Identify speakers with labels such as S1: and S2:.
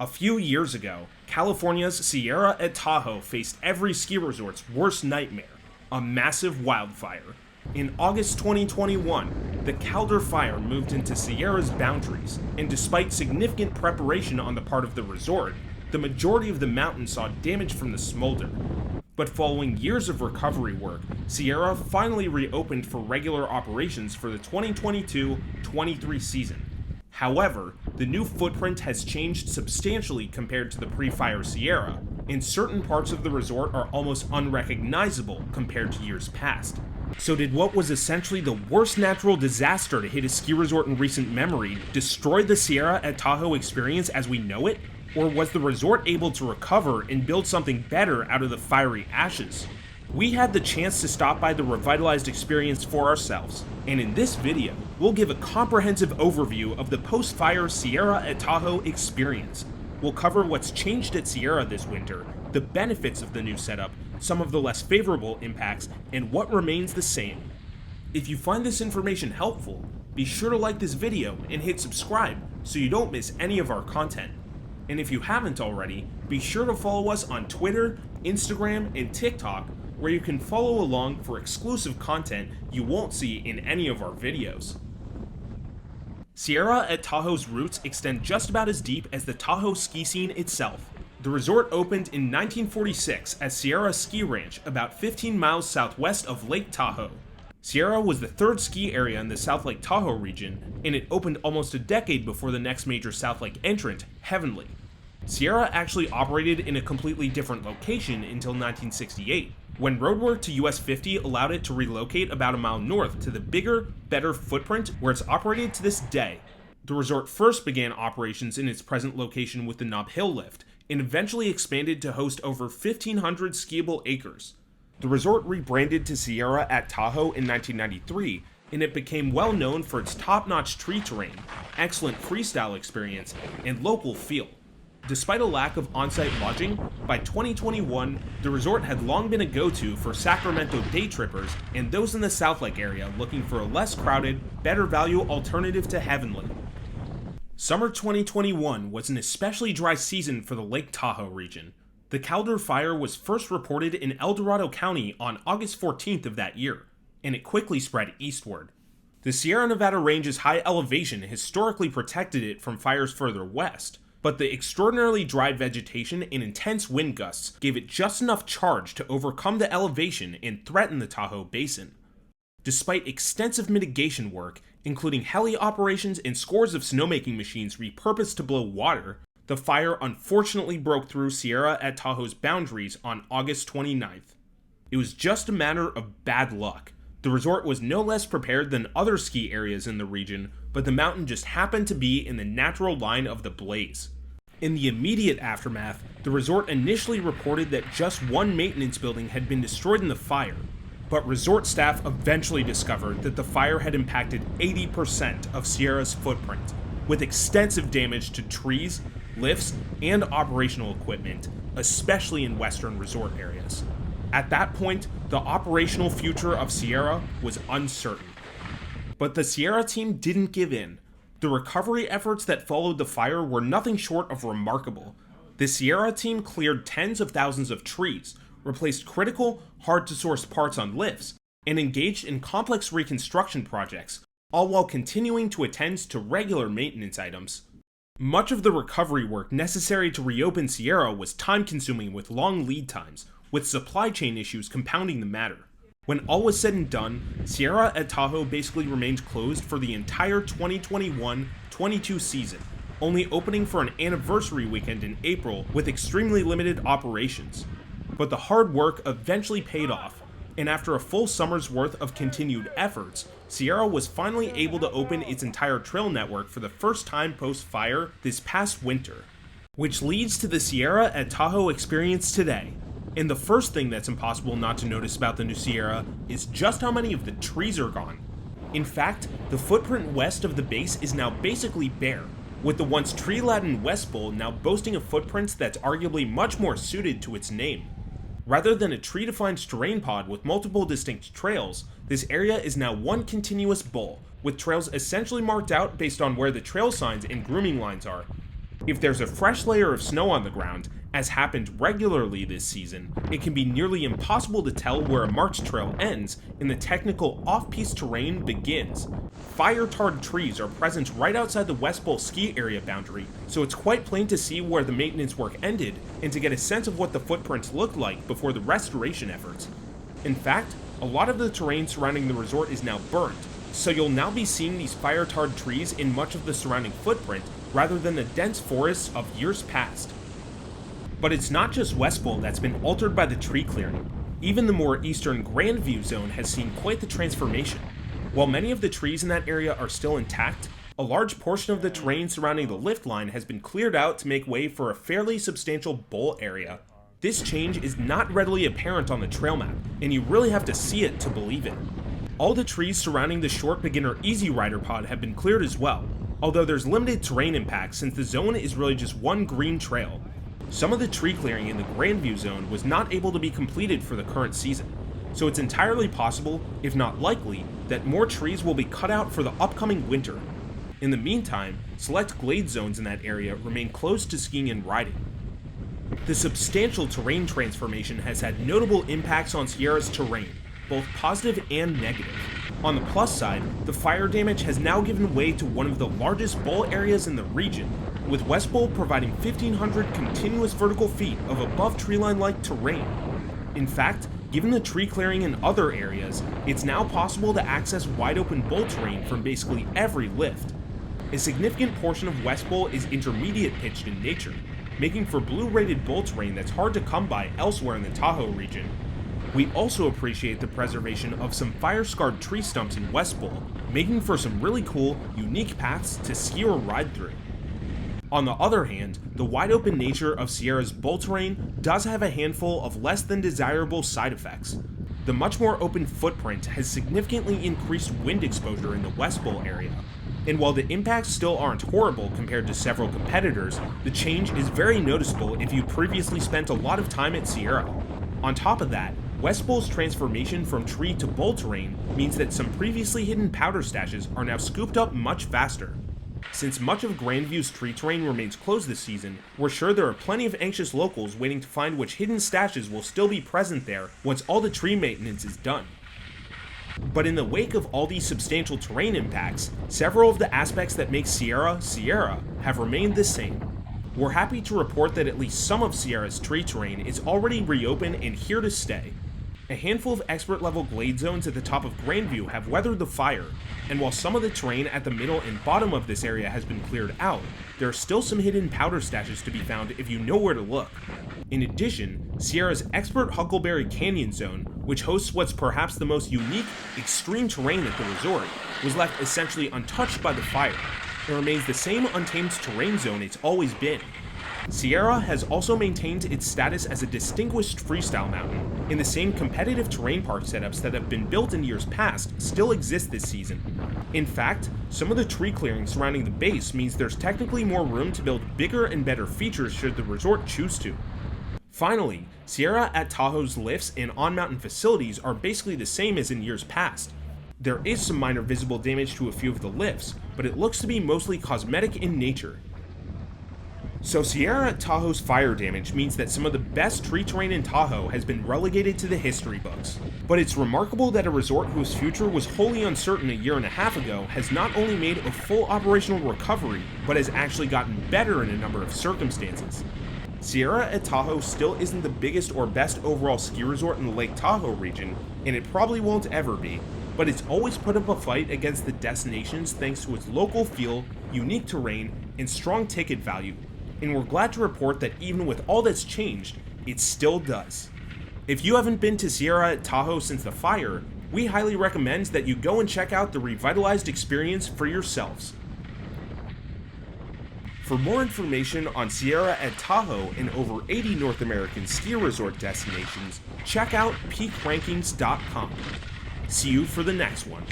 S1: A few years ago, California's Sierra-at-Tahoe faced every ski resort's worst nightmare, a massive wildfire. In August 2021, the Caldor Fire moved into Sierra's boundaries, and despite significant preparation on the part of the resort, the majority of the mountain saw damage from the smolder. But following years of recovery work, Sierra finally reopened for regular operations for the 2022-23 season. However, the new footprint has changed substantially compared to the pre-fire Sierra, and certain parts of the resort are almost unrecognizable compared to years past. So did what was essentially the worst natural disaster to hit a ski resort in recent memory destroy the Sierra-at-Tahoe experience as we know it? Or was the resort able to recover and build something better out of the fiery ashes? We had the chance to stop by the revitalized experience for ourselves, and in this video, we'll give a comprehensive overview of the post-fire Sierra-at-Tahoe experience. We'll cover what's changed at Sierra this winter, the benefits of the new setup, some of the less favorable impacts, and what remains the same. If you find this information helpful, be sure to like this video and hit subscribe so you don't miss any of our content. And if you haven't already, be sure to follow us on Twitter, Instagram, and TikTok, where you can follow along for exclusive content you won't see in any of our videos. Sierra-at-Tahoe's roots extend just about as deep as the Tahoe ski scene itself. The resort opened in 1946 as Sierra Ski Ranch, about 15 miles southwest of Lake Tahoe. Sierra was the third ski area in the South Lake Tahoe region, and it opened almost a decade before the next major South Lake entrant, Heavenly. Sierra actually operated in a completely different location until 1968, when roadwork to US 50 allowed it to relocate about a mile north to the bigger, better footprint where it's operated to this day. The resort first began operations in its present location with the Nob Hill lift, and eventually expanded to host over 1,500 skiable acres. The resort rebranded to Sierra-at-Tahoe in 1993, and it became well known for its top-notch tree terrain, excellent freestyle experience, and local feel. Despite a lack of on-site lodging, by 2021, the resort had long been a go-to for Sacramento day trippers and those in the South Lake area looking for a less crowded, better value alternative to Heavenly. Summer 2021 was an especially dry season for the Lake Tahoe region. The Caldor Fire was first reported in El Dorado County on August 14th of that year, and it quickly spread eastward. The Sierra Nevada range's high elevation historically protected it from fires further west, but the extraordinarily dry vegetation and intense wind gusts gave it just enough charge to overcome the elevation and threaten the Tahoe Basin. Despite extensive mitigation work, including heli operations and scores of snowmaking machines repurposed to blow water, the fire unfortunately broke through Sierra-at-Tahoe's boundaries on August 29th. It was just a matter of bad luck. The resort was no less prepared than other ski areas in the region, but the mountain just happened to be in the natural line of the blaze. In the immediate aftermath, the resort initially reported that just one maintenance building had been destroyed in the fire, but resort staff eventually discovered that the fire had impacted 80% of Sierra's footprint, with extensive damage to trees, lifts, and operational equipment, especially in western resort areas. At that point, the operational future of Sierra was uncertain. But the Sierra team didn't give in. The recovery efforts that followed the fire were nothing short of remarkable. The Sierra team cleared tens of thousands of trees, replaced critical, hard-to-source parts on lifts, and engaged in complex reconstruction projects, all while continuing to attend to regular maintenance items. Much of the recovery work necessary to reopen Sierra was time-consuming with long lead times, with supply chain issues compounding the matter. When all was said and done, Sierra-at-Tahoe basically remained closed for the entire 2021-22 season, only opening for an anniversary weekend in April with extremely limited operations. But the hard work eventually paid off, and after a full summer's worth of continued efforts, Sierra was finally able to open its entire trail network for the first time post-fire this past winter. Which leads to the Sierra-at-Tahoe experience today. And the first thing that's impossible not to notice about the new Sierra is just how many of the trees are gone. In fact, the footprint west of the base is now basically bare, with the once tree-laden West Bowl now boasting a footprint that's arguably much more suited to its name. Rather than a tree-defined terrain pod with multiple distinct trails, this area is now one continuous bowl, with trails essentially marked out based on where the trail signs and grooming lines are. If there's a fresh layer of snow on the ground, as happened regularly this season, it can be nearly impossible to tell where a march trail ends and the technical off-piste terrain begins. Fire-tarred trees are present right outside the West Bowl ski area boundary, so it's quite plain to see where the maintenance work ended and to get a sense of what the footprints looked like before the restoration efforts. In fact, a lot of the terrain surrounding the resort is now burnt, so you'll now be seeing these fire-tarred trees in much of the surrounding footprint rather than the dense forests of years past. But it's not just West Bowl that's been altered by the tree clearing. Even the more eastern Grandview zone has seen quite the transformation. While many of the trees in that area are still intact, a large portion of the terrain surrounding the lift line has been cleared out to make way for a fairly substantial bowl area. This change is not readily apparent on the trail map, and you really have to see it to believe it. All the trees surrounding the short beginner easy rider pod have been cleared as well, although there's limited terrain impact since the zone is really just one green trail. Some of the tree clearing in the Grandview zone was not able to be completed for the current season, so it's entirely possible, if not likely, that more trees will be cut out for the upcoming winter. In the meantime, select glade zones in that area remain closed to skiing and riding. The substantial terrain transformation has had notable impacts on Sierra's terrain, both positive and negative. On the plus side, the fire damage has now given way to one of the largest bowl areas in the region, with West Bowl providing 1,500 continuous vertical feet of above treeline-like terrain. In fact, given the tree clearing in other areas, it's now possible to access wide-open bowl terrain from basically every lift. A significant portion of West Bowl is intermediate pitched in nature, making for blue-rated bowl terrain that's hard to come by elsewhere in the Tahoe region. We also appreciate the preservation of some fire-scarred tree stumps in West Bowl, making for some really cool, unique paths to ski or ride through. On the other hand, the wide-open nature of Sierra's bowl terrain does have a handful of less than desirable side effects. The much more open footprint has significantly increased wind exposure in the West Bowl area, and while the impacts still aren't horrible compared to several competitors, the change is very noticeable if you previously spent a lot of time at Sierra. On top of that, West Bowl's transformation from tree to bowl terrain means that some previously hidden powder stashes are now scooped up much faster. Since much of Grandview's tree terrain remains closed this season, we're sure there are plenty of anxious locals waiting to find which hidden stashes will still be present there once all the tree maintenance is done. But in the wake of all these substantial terrain impacts, several of the aspects that make Sierra, Sierra have remained the same. We're happy to report that at least some of Sierra's tree terrain is already reopened and here to stay. A handful of expert-level glade zones at the top of Grandview have weathered the fire, and while some of the terrain at the middle and bottom of this area has been cleared out, there are still some hidden powder stashes to be found if you know where to look. In addition, Sierra's expert Huckleberry Canyon zone, which hosts what's perhaps the most unique, extreme terrain at the resort, was left essentially untouched by the fire, and remains the same untamed terrain zone it's always been. Sierra has also maintained its status as a distinguished freestyle mountain, and the same competitive terrain park setups that have been built in years past still exist this season. In fact, some of the tree clearing surrounding the base means there's technically more room to build bigger and better features should the resort choose to. Finally, Sierra-at-Tahoe's lifts and on-mountain facilities are basically the same as in years past. There is some minor visible damage to a few of the lifts, but it looks to be mostly cosmetic in nature. So Sierra-at-Tahoe's fire damage means that some of the best tree terrain in Tahoe has been relegated to the history books. But it's remarkable that a resort whose future was wholly uncertain a year and a half ago has not only made a full operational recovery, but has actually gotten better in a number of circumstances. Sierra-at-Tahoe still isn't the biggest or best overall ski resort in the Lake Tahoe region, and it probably won't ever be, but it's always put up a fight against the destinations thanks to its local feel, unique terrain, and strong ticket value. And we're glad to report that even with all that's changed, it still does. If you haven't been to Sierra-at-Tahoe since the fire, we highly recommend that you go and check out the revitalized experience for yourselves. For more information on Sierra-at-Tahoe and over 80 North American ski resort destinations, check out peakrankings.com. See you for the next one.